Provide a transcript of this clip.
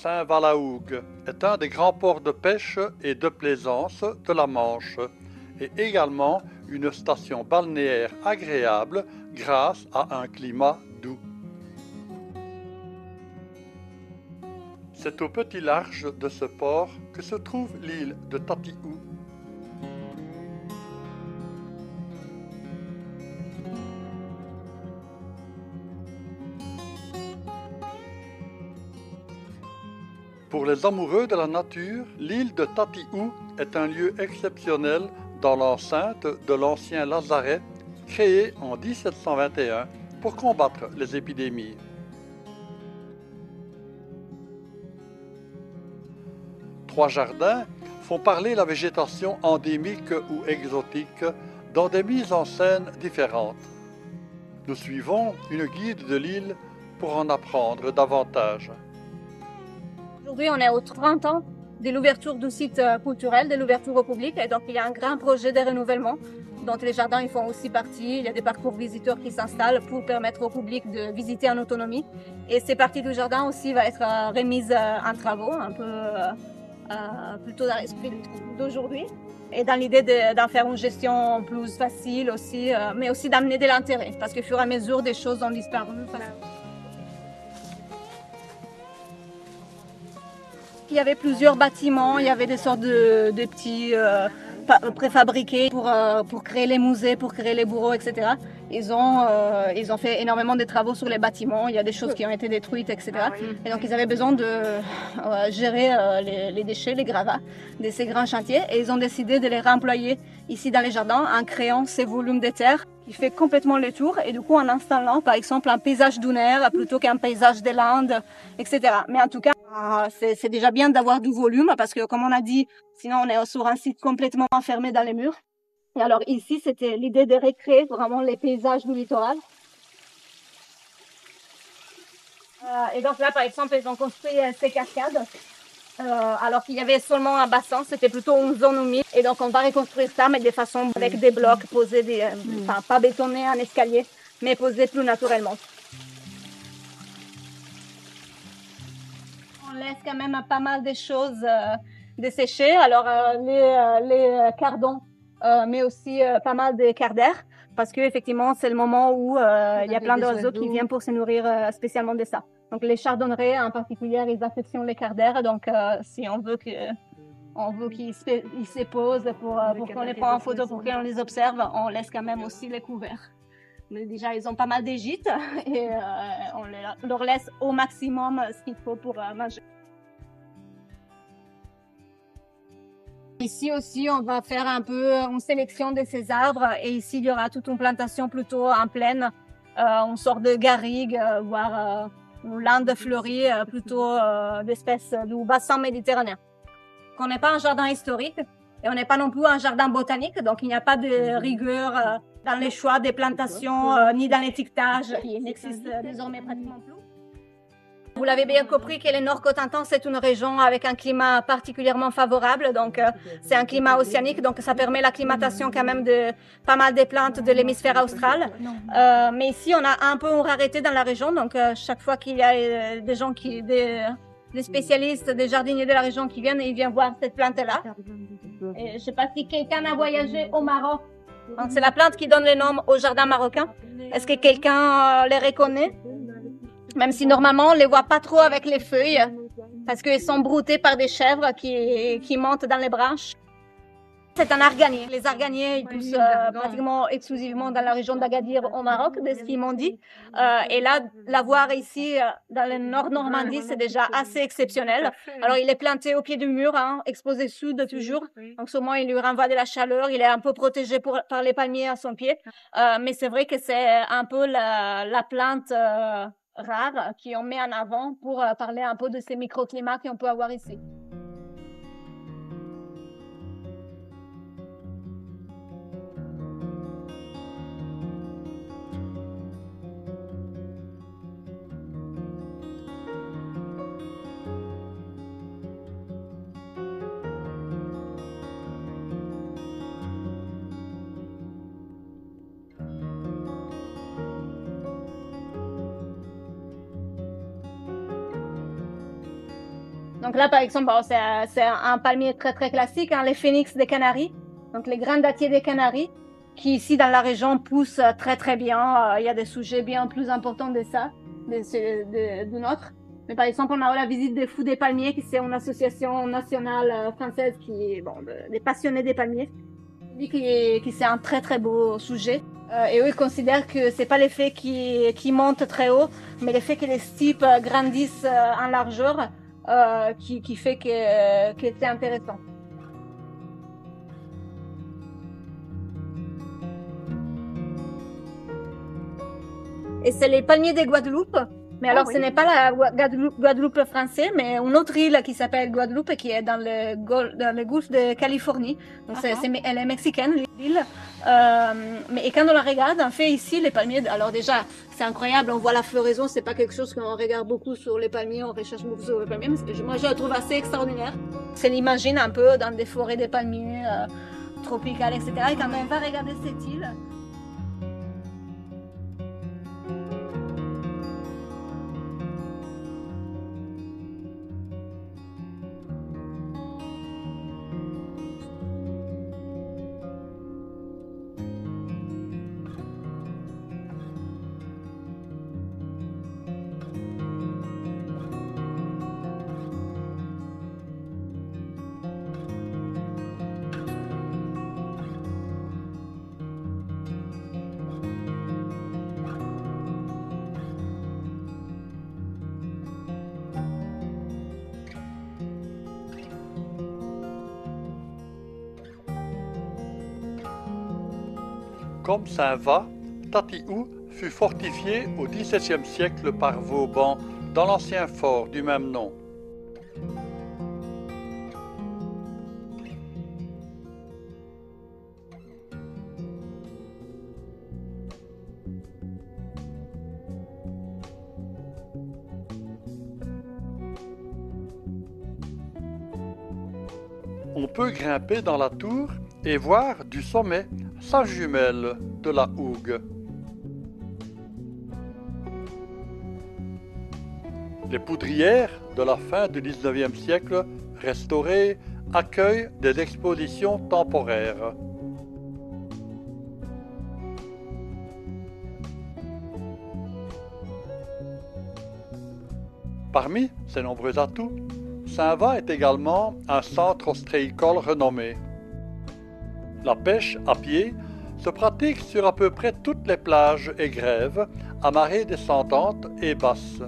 Saint-Valahougue est un des grands ports de pêche et de plaisance de la Manche et également une station balnéaire agréable grâce à un climat doux. C'est au petit large de ce port que se trouve l'île de Tatiou. Pour les amoureux de la nature, l'île de Tatiou est un lieu exceptionnel dans l'enceinte de l'ancien lazaret créé en 1721 pour combattre les épidémies. Trois jardins font parler la végétation endémique ou exotique dans des mises en scène différentes. Nous suivons une guide de l'île pour en apprendre davantage. Aujourd'hui, on est aux 30 ans de l'ouverture du site culturel, de l'ouverture au public. Et donc, il y a un grand projet de renouvellement dont les jardins ils font aussi partie. Il y a des parcours visiteurs qui s'installent pour permettre au public de visiter en autonomie. Et cette partie du jardin aussi va être remise en travaux, un peu plutôt dans l'esprit d'aujourd'hui. Et dans l'idée d'en faire une gestion plus facile aussi, mais aussi d'amener de l'intérêt. Parce qu'au fur et à mesure, des choses ont disparu. Il y avait plusieurs bâtiments, il y avait des sortes de petits préfabriqués pour créer les musées, pour créer les bureaux, etc. Ils ont fait énormément de travaux sur les bâtiments, il y a des choses qui ont été détruites, etc. Et donc ils avaient besoin de gérer les déchets, les gravats de ces grands chantiers et ils ont décidé de les réemployer ici dans les jardins en créant ces volumes de terre qui fait complètement le tour et du coup en installant par exemple un paysage dunaire plutôt qu'un paysage des Landes, etc. Mais en tout cas, c'est déjà bien d'avoir du volume parce que comme on a dit, sinon on est sur un site complètement enfermé dans les murs. Et alors ici, c'était l'idée de recréer vraiment les paysages du littoral. Et donc là, par exemple, ils ont construit ces cascades. Alors qu'il y avait seulement un bassin, c'était plutôt une zone humide. Et donc on va reconstruire ça, mais de façon avec des blocs posés, enfin pas bétonnés en escalier, mais posés plus naturellement. On laisse quand même pas mal de choses dessécher. Alors les cardons, mais aussi pas mal de quarts d'air, parce que effectivement c'est le moment où il y a plein d'oiseaux qui viennent pour se nourrir spécialement de ça. Donc les chardonnerets en particulier, ils affectionnent les quarts d'air. Donc si on veut qu'ils se posent pour qu'on les prenne en photo, pour qu'on les observe, on laisse quand même aussi les couverts. Mais déjà, ils ont pas mal de gîtes et on leur laisse au maximum ce qu'il faut pour manger. Ici aussi, on va faire un peu une sélection de ces arbres et ici, il y aura toute une plantation plutôt en plaine, une sorte de garrigue, voire une lande fleurie plutôt d'espèces du bassin méditerranéen. On n'est pas un jardin historique et on n'est pas non plus un jardin botanique, donc il n'y a pas de rigueur dans les choix des plantations ni dans l'étiquetage qui n'existe désormais pratiquement plus. Vous l'avez bien compris que le Nord Cotentin, c'est une région avec un climat particulièrement favorable. Donc, c'est un climat océanique, donc ça permet l'acclimatation quand même de pas mal de plantes de l'hémisphère austral. Mais ici, on a un peu une rareté dans la région. Donc, chaque fois qu'il y a des gens des spécialistes, des jardiniers de la région qui viennent, ils viennent voir cette plante-là. Et je ne sais pas si quelqu'un a voyagé au Maroc. C'est la plante qui donne le nom au jardin marocain. Est-ce que quelqu'un les reconnaît? Même si normalement on les voit pas trop avec les feuilles, parce qu'elles sont broutées par des chèvres qui montent dans les branches. C'est un arganier. Les arganiers, ils poussent pratiquement exclusivement dans la région d'Agadir au Maroc, de ce qu'ils m'ont dit. Et là, l'avoir ici, dans le nord Normandie, c'est déjà assez exceptionnel. Alors, il est planté au pied du mur, hein, exposé sud toujours. Donc, sûrement, il lui renvoie de la chaleur. Il est un peu protégé par les palmiers à son pied. Mais c'est vrai que c'est un peu la plante rare qu'on met en avant pour parler un peu de ces microclimats qu'on peut avoir ici. Donc là, par exemple, bon, c'est un palmier très très classique, hein, les phénix des Canaries, donc les grains dattiers des Canaries, qui ici dans la région poussent très très bien. Il y a des sujets bien plus importants de ça, de notre. Mais par exemple, on a eu la visite des Fous des Palmiers, qui c'est une association nationale française des passionnés des palmiers, qui c'est un très très beau sujet. Et eux, ils considèrent que c'est pas l'effet qui monte très haut, mais l'effet que les stipes grandissent en largeur qui fait que c'est intéressant. Et c'est les palmiers de Guadeloupe. Mais alors, ce n'est pas la Guadeloupe française, mais une autre île qui s'appelle Guadeloupe, qui est dans le golfe de Californie. Donc, elle est mexicaine, l'île. Et quand on la regarde, en fait, ici, les palmiers, alors déjà, c'est incroyable, on voit la floraison, c'est pas quelque chose qu'on regarde beaucoup sur les palmiers, on recherche beaucoup sur les palmiers, mais moi, je la trouve assez extraordinaire. On l'imagine un peu dans des forêts de palmiers tropicales, etc. Et quand on va regarder cette île, Comme Saint-Va, Tatiou fut fortifié au XVIIe siècle par Vauban dans l'ancien fort du même nom. On peut grimper dans la tour et voir du sommet sa jumelle de la Hougue. Les poudrières de la fin du XIXe siècle, restaurées, accueillent des expositions temporaires. Parmi ces nombreux atouts, Saint-Va est également un centre ostréicole renommé. La pêche à pied se pratique sur à peu près toutes les plages et grèves, à marée descendante et basse.